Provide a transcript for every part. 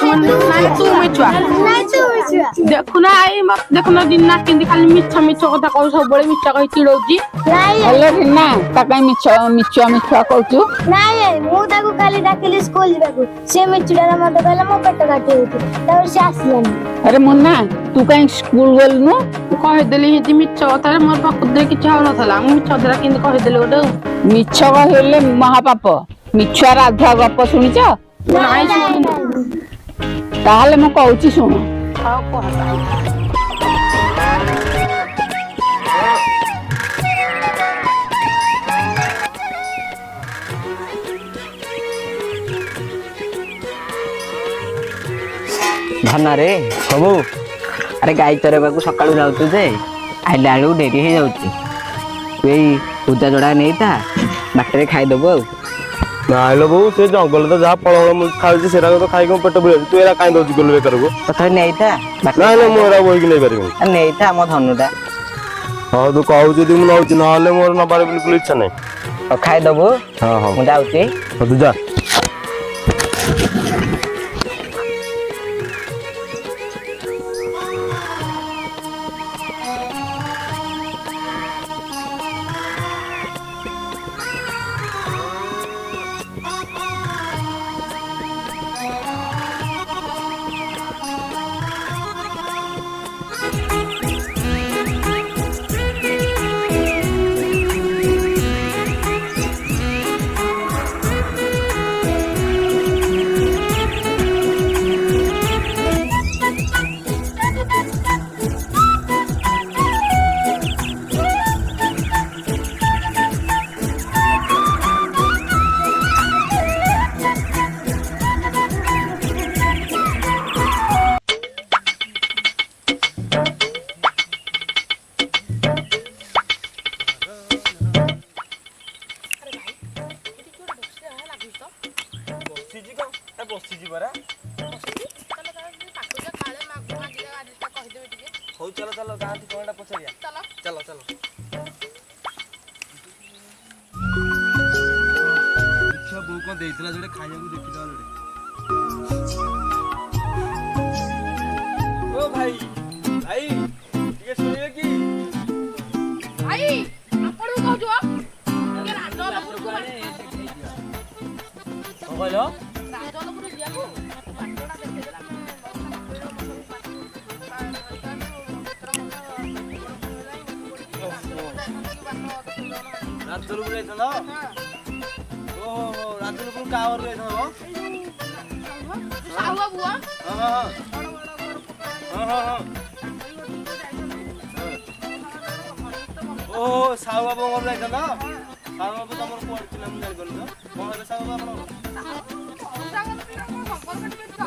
तू मिछुआ देखुना आई मत देखुना दिना केंदी खाली मिछा मिछ कथा कहू सब बळे मिछा कहि चिड़ौजी हेलो रिना ताकाई मिछुआ कहू नाई मु ताको खाली डाकिली स्कूल जाबो से मिछुड़ा मते कहला मो पेट काटी होती तब से आसियानी अरे मुन्ना तू कहीं स्कूल गेलनु कहि देली हिती मिछ कथा मोर पकुदे कि चाउ नथला मु मिछ दरा केंदी कहि देली ओडे मिछ कहले महापाप मिछुआ राधा गप सुनिछ नाई ताहले मु कहूची सुन हां कहता धना रे सबू अरे गाई चरेबाकू सकाळू जाउतु जे आइला आलू डेरी हे जाउची तू एई पूजा जोड़ा नहीं था बाटरे खाई दबो नाइलो बहु से जंगल तो जा फल फल खाउची सेरा तो खाई को पेट बुले तू एरा काई दउची गल बेकर को तथा नहीं था ना ना मोरा बोई कि नहीं पारिबो नहीं था मो धनुटा हां तू कहू जदी मु नउची नाले मोर न पारे बिल्कुल इच्छा नहीं और खाई दबो हां हां मु जाउची तू जा चलो चलो गांधी कोणा पछरिया चलो चलो चलो अच्छा बो को देइतला जोडे खाइया को देखि दाल ओ भाई भाई ठीक सुनिए कि भाई आपण को कहजो के राजलपुर को कहलो राजलपुर जिया को पाटोडा देखे देला राजलपुर जाइछन ओहो राजलपुर कावर जाइछन साहुआ बुआ हां हां हां ओहो साहुआ बंगर जाइछन साहुआ बाबू तमर कोड चिना मु जानि गलो कोन हेले साहुआ बाबू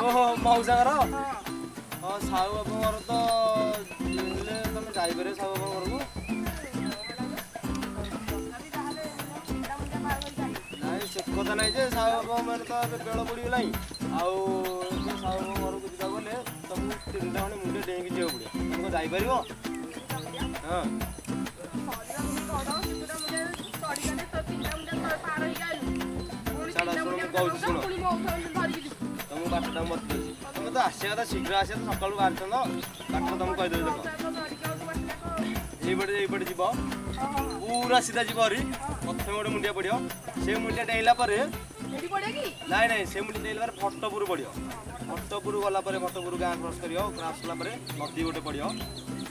ओहो मौजागर हां साहुआ बंगर तो ले तमे जाई बरे साहुआ बंगर को कथा नहीं जे साहब मैंने तो बेल पड़ी गलाई आउ साहब घर को जा गले तुमको 3 टा मुंडे डेंगी जे पड़े तुमको जाई परिबो हां तुम बाटटा मत तुम तो आसिया तो शीघ्र आसिया तो सकाळू बाहर न बाटटा तुम कहि दे देखो ए बड़े जीव पूरा सीधा जीव हरी प्रथम गोटे मुंडिया पड़ियो से मुंडिया डेइला परे एडी पड़े कि नहीं नहीं से मुंडिया डेइला परे फटपुर पड़ियो फटपुर गला परे फटपुर गां क्रॉस करियो क्रॉस कला परे नदी गोटे पड़ियो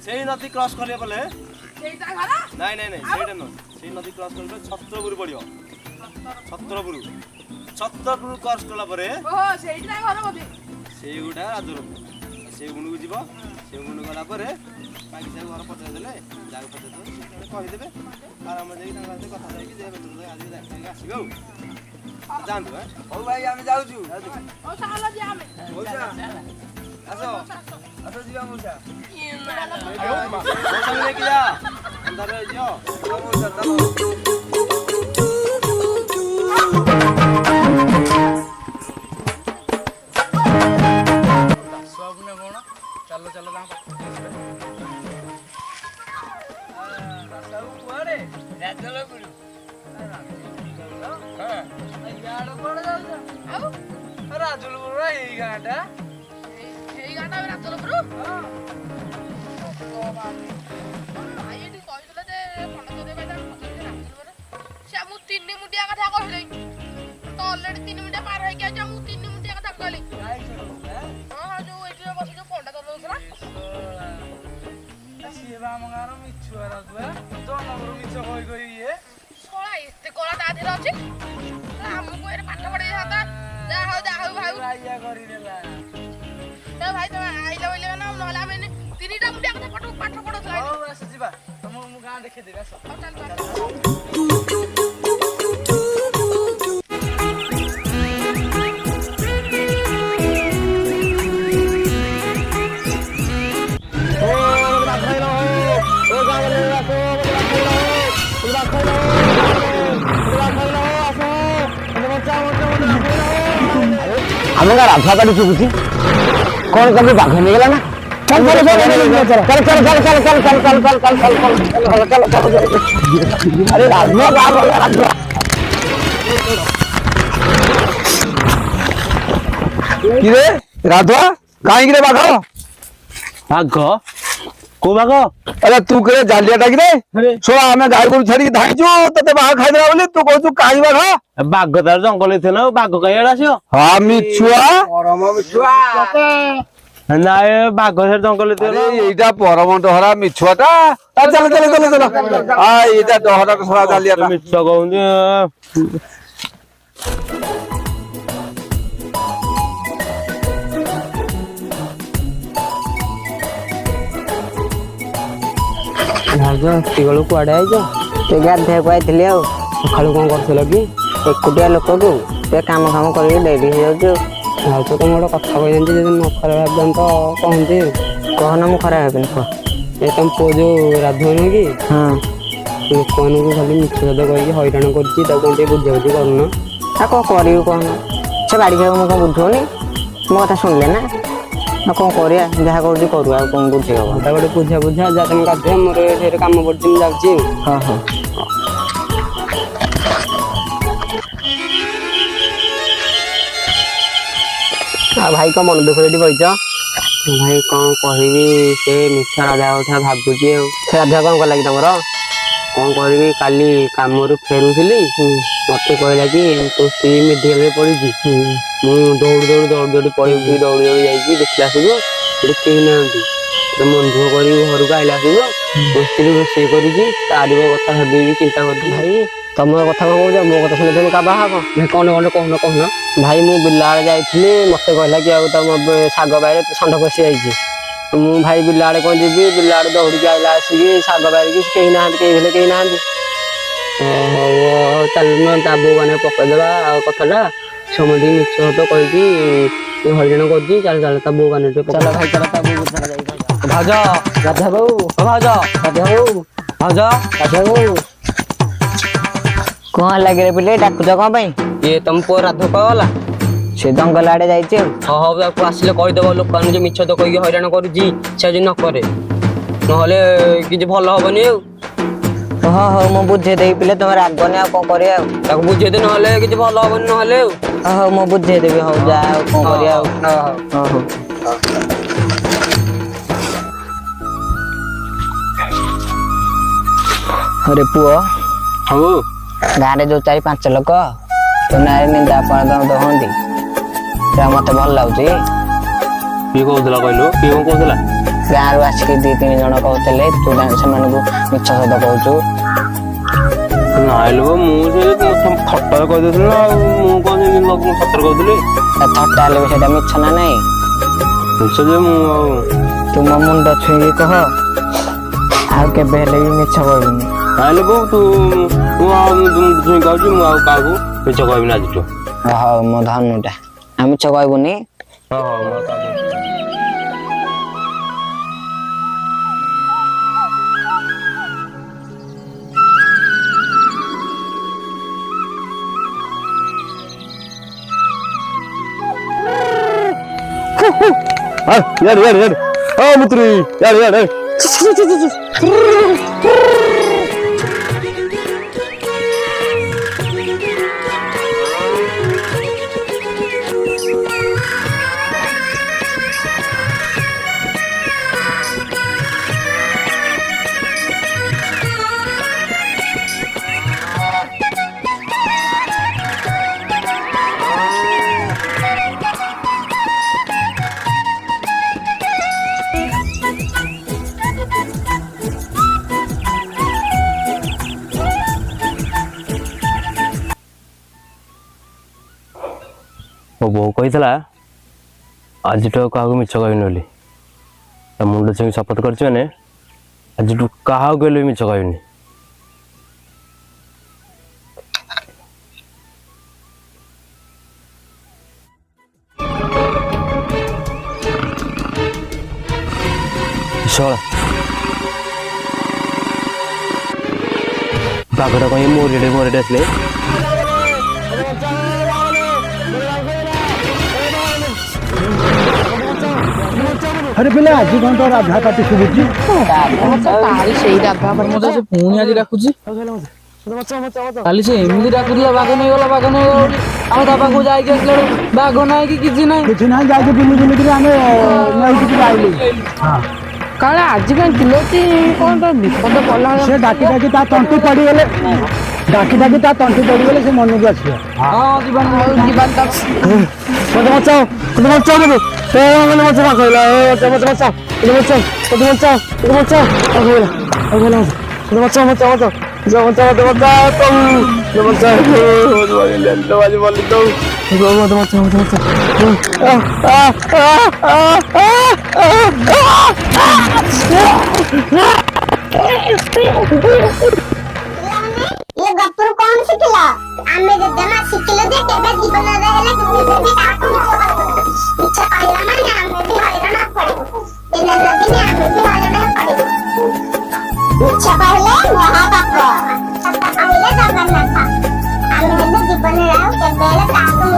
सेही नदी क्रॉस करले पले सेटा घर नहीं नहीं नहीं सेटा न सेही नदी क्रॉस करले छत्रपुर पड़ियो छत्रपुर क्रॉस कला परे ओहो सेटा घर बोली सेही गुडा राजरपुर से गुणु जीव से गुणु गला परे बाकी सब घर पचार देले जाग पचार दे कहि देबे आराम जाई तांगा से कथा जाई कि जे बेटर आज देख आसीबो जानतो ओ भाई हम जाऊ छु ओ साला जे आमे मौसा आसो आसो जीवा मौसा मौसा लेके जा अंदर जो मौसा चलो सब ने कोन चलो चलो गा सब कुआरे राजलपुर हां यार कोन जाऊ आउ राजलपुर एई गाटा ଗାଁଟା ରାଜଲପୁର ଭାଇ ଏଠି କହିଥିଲେ ଯେ ପଣ୍ଡା ଚୋରି ରାଜଲପୁର ସେ ଆମକୁ 3 ମୁଣ୍ଡିଆ କଥା କହିଲେ ତ ଅଲରେଡି 3 ମୁଣ୍ଡିଆ ପାର ହେଇକି ଆଜି ଆମକୁ 3 ମୁଣ୍ଡିଆ କଥା କହିଲେ ହଁ ଯୋଉ ଏଠି ବସି ଯୋଉ ପଣ୍ଡା ଚୋରି ସିଏ ବା ଆମ ଗାଁର ମିଛୁଆରା ତୁ ଆମର ମିଛ କହି କହି ଇଏ ଶଳା ଏତେ କଳା ତା ଦେହରେ ଅଛି ଆମକୁ ଏରେ ପାଠ ପଢେଇଥାନ୍ତା ଯାହା ହଉ ଭାଇ ଇଆ କରିଦେଲା ଭାଇ ତମେ ଆଇଲା ବୋଇଲେ ନା ନହେଲେ ଆମେ 3ଟା ମୁଣ୍ଡିଆ କଥା ପାଠ ପଢଉଥିଲା ହଉ ଆସ ଯିବା ତମକୁ ମୁଁ ଗାଁ ଦେଖେଇଦେବି ଆସ ଆମ ଗାଁ ରାଧା କାଟି ଶୁଭୁଛି କଣ ତମେ ବାଘ ନେଇଗଲା ନା କିରେ ରାଧୁଆ କାହିଁକିରେ ବାଘ ବାଘ କୋଉ ବାଘ? ଆରେ ତୁ କିରେ ଜାଲିଆ ଟାକିରେ ଶୁଣ ଆମେ ଗାଈ ଗୋରୁ ଛାଡିକି ଧାଇଛୁ ତତେ ବାଘ ଖାଇଦେଲା ବୋଲି ତୁ କହୁଛୁ କାହିଁ ବାଘ ବାଘ ତାର ଜଙ୍ଗଲ ଥିଲା ବାଘ କାହିଁ ଆଡେ ଆସିବ? ହଁ ମିଛୁଆ ନାଇଁ ବାଘ ସେ ଜଙ୍ଗଲ ଥିଲା ଏଇଟା ପରମ ଡହରା ମିଛୁଆ ଟା ଚାଲ ଚାଲ ଚାଲ ଚାଲ ଏଇଟା ଡହରା ଶଳା ଜାଲିଆ ଟା ମିଛ କହୁଛି ବେଳୁ କୁଆଡେ ଆଇଛ? ସେ ଗାଧେଇବାକୁ ଆଇଥିଲି ଆଉ। ସକାଳୁ କଣ କରୁଥିଲ କି? ଏକୁଟିଆ ଲୋକକୁ ସେ କାମ ଫାମ କରିକି ଡେରି ହେଇଯାଉଛି ଆଉ। ତ ତମ ଗୋଟେ କଥା କହିଥାନ୍ତି ଯଦି ନ ଖରାପ ଭାବିଥାନ୍ତ ତ କହନ୍ତି। କହନା ମୁଁ ଖରାପ ହେବିନି କହ। ଏ ତମ ପୁଅ ଯୋଉ ରାଧୁ ନୁହେଁ କି? ହଁ ଲୋକମାନଙ୍କୁ ଖାଲି ମିଛ ସତ କହିକି ହଇରାଣ କରୁଛି ତାକୁ କଣ ଟିକେ ବୁଝାବୁଝି କରୁନ? ଆଉ କଣ କରିବୁ କହନ? ସେ ବାଡ଼ି ଖାଇବାକୁ ମୁଁ କଣ ବୁଝୁନି? ମୋ କଥା ଶୁଣିଲେ ନା ଆଉ କଣ କରିବା ଯାହା କରୁଛି କରୁ ଆଉ କଣ ବୁଝି ହବ ତା ଗୋଟେ ବୁଝା ଯାହା ତମେ ଗାଧୋ ମୋର ଏଠି କାମ ପଡୁଛି ମୁଁ ଯାଉଛି। ହଁ ହଁ ଆଉ ଭାଇ କଣ ମନ ଦୁଃଖ ଏଠି ବଇଛ? ଭାଇ କଣ କହିବି ସେ ମିଛ ରାଧା କଥା ଭାବୁଛି ଆଉ। ସେ ରାଧା କଣ କଲା କି ତମର? କଣ କରିବି କାଲି କାମରୁ ଫେରୁଥିଲି ମତେ କହିଲା କି ତୋ ସ୍ତ୍ରୀ ମେଡିକାଲରେ ପଡିଛି। ମୁଁ ଦୌଡ଼ି ପଳେଇ ଦୌଡ଼ି ଯାଇକି ଦେଖିଲା ଆସିବୁ ସେଠି କେହି ନାହାନ୍ତି। ମନ ଦୁଃଖ କରିକି ଘରକୁ ଆଇଲା ଆସିବୁ ମୋ ସ୍ତ୍ରୀ ରୋଷେଇ କରୁଛି ତାରି କଥା ଭାବିକି ଚିନ୍ତା କରୁଛି। ଭାଇ ତମ କଥା କଣ କହୁଛ ମୋ କଥା ଶୁଣି ତମେ କାବା ହବ? କଣ କହୁନ ଭାଇ ମୁଁ ବିଲ ଆଡେ ଯାଇଥିଲି ମତେ କହିଲା କି ଆଉ ତମ ଶାଗ ବାଇରେ ଷଣ୍ଢ ପଶି ଯାଇଛି। ମୁଁ ଭାଇ ବିଲ ଆଡେ କଣ ଯିବି ବିଲ ଆଡେ ଦୌଡ଼ିକି ଆଇଲା ଆସିକି ଶାଗ ବାରିକି କେହି ନାହାନ୍ତି କେହି ନାହାନ୍ତି। ହଉ ଚାଲୁନ ତା ବୋଉ ମାନେ ପକେଇଦବା ଆଉ କଥାଟା ସମସ୍ତେ ମିଛ ସତ କହିକି ହଇରାଣ କରୁଛି ଚାଲ ତା ବୋଉ ମାନେ ଚାଲ ଭାଇ ଚାଲ ତା ବୋଉ ଭାଉଜ ରାଧା ବୋଉ ଭାଉଜ ରାଧା ବୋଉ ଭାଉଜ ରାଧା ବୋଉ କଣ ଲାଗିଲେ ପିଲେ ଡାକୁଛ କଣ ପାଇଁ? ଇଏ ତମ ପୁଅ ରାଧୁ ଗଲା ସେ ଜଙ୍ଗଲ ଆଡେ ଯାଇଛି ଆଉ। ହଉ ତାକୁ ଆସିଲେ କହିଦବ ଲୋକମାନଙ୍କୁ ଯେ ମିଛ ତ କହିକି ହଇରାଣ କରୁଛି ସେ ଯଦି ନ କରେ ନହେଲେ କିଛି ଭଲ ହବନି ଆଉ। ହଁ ହଉ ମୁଁ ବୁଝେଇଦେବି ପିଲେ ତମେ ରାଗନି ଆଉ କଣ କରିବା ଆଉ। ତାକୁ ବୁଝେଇଦେ ନହେଲେ କିଛି ଭଲ ହବନି ନହେଲେ ଆଉ। ହଉ ମୁଁ ବୁଝେଇଦେବି ହଉ ଯା ଆଉ କଣ କରିବା ଆଉ। ହଉ ଆରେ ପୁଅ ହଉ ଗାଁରେ ଯୋଉ 4-5 ଲୋକ ତୋ ନାଁରେ ନିନ୍ଦା ଅପମାନ ହୁଅନ୍ତି ସେଟା ମତେ ଭଲ ଲାଗୁଛି। କିଏ କହୁଥିଲା କହିଲୁ? କିଏ କଣ କହୁଥିଲା? ଗାଁରୁ ଆସିକି 2-3 ଜଣ କହୁଥିଲେ ତୁ ସେମାନଙ୍କୁ ମିଛ ସତ କହୁଛୁ। ନାଇଁ ଲୋ ମୁଁ ସେ ଥଟ୍ଟାରେ କହିଦେଇଥିଲି ନା ଆଉ ମୁଁ କଣ ମୁଁ ସତରେ କହୁଥିଲି? ଥଟ୍ଟା ହେଲେ ବି ସେଇଟା ମିଛ ନା ନାଇଁ? ମିଛ ଯେ ମୁଁ ଆଉ ତୁ ମୋ ମୁଣ୍ଡ ଛୁଇଁକି କହ ଆଉ କେବେ ହେଲେ ବି ମିଛ କହିବୁନି। ନାଇଁ ଲୋ ତୁ ମୁଁ ଆଉ ଛୁଇଁ କହୁଛି ମୁଁ ଆଉ କାହାକୁ ମିଛ କହିବିନି ଆଜିଠୁ। ହଉ ମୋ ଧନୁଟା ଆଉ ମିଛ କହିବୁନି। ହଁ ହଉ यार हाँ मित्री यार ବୋଉ କହିଥିଲା ଆଜିଠୁ ଆଉ କାହାକୁ ମିଛ କହିବିନି ବୋଲି। ତା ମୁଣ୍ଡ ଛୁଇଁ ଶପଥ କରିଛି ମାନେ ଆଜିଠୁ କାହାକୁ ହେଲେ ବି ମିଛ କହିବିନି। ଶଳ ବାଘଟା କଣ ମୋରିଟେ ଆସିଲେ। ଆରେ ପିଲା ଆଜି କଣ ତ ରାଧା ପାଟି ଶୁଭୁଛି? ତାରି ସେଇ ରାଧା ପାଟି ମତେ ସେ ପୁଣି ଆଜି ଡାକୁଛି। କାଲି ସେ ଏମିତି ଡାକୁଥିଲା ବାଘ ନେଇଗଲା ବୋଲି ଆଉ ତା ପାଖକୁ ଯାଇକି ଆସିଲା ବେଳକୁ ବାଘ ନାହିଁ କି କିଛି ନାହିଁ। କିଛି ନାହିଁ, ଯାଇକି ବୁଲିକିରି ଆମେ ନେଇକି ଯାଇଲୁ। କାଳେ ଆଜି କାଇଁ ଚିଲଉଛି କଣ ତ ବିପଦ ପଡିଲା ସେ ଡାକି ଡାକି ତା ତଣ୍ଟି ପଡିଗଲେ, ସେ ମନକୁ ଆସିବ। ହଁ ଯିବାନି ତା ମତେ ବଚାଅ ये गप्पू कौन सिखला आमे जमा सिखले जे केबे जीवन रे हेले केबे काकू इच्छा पाइला माने आमे भी हैरान पड़े एने नदी में आमे भी हैरान पड़े इच्छा पाइले महापाप सत्ता पाइले जगन्नाथ आमे भी जीवन रे केबे काकू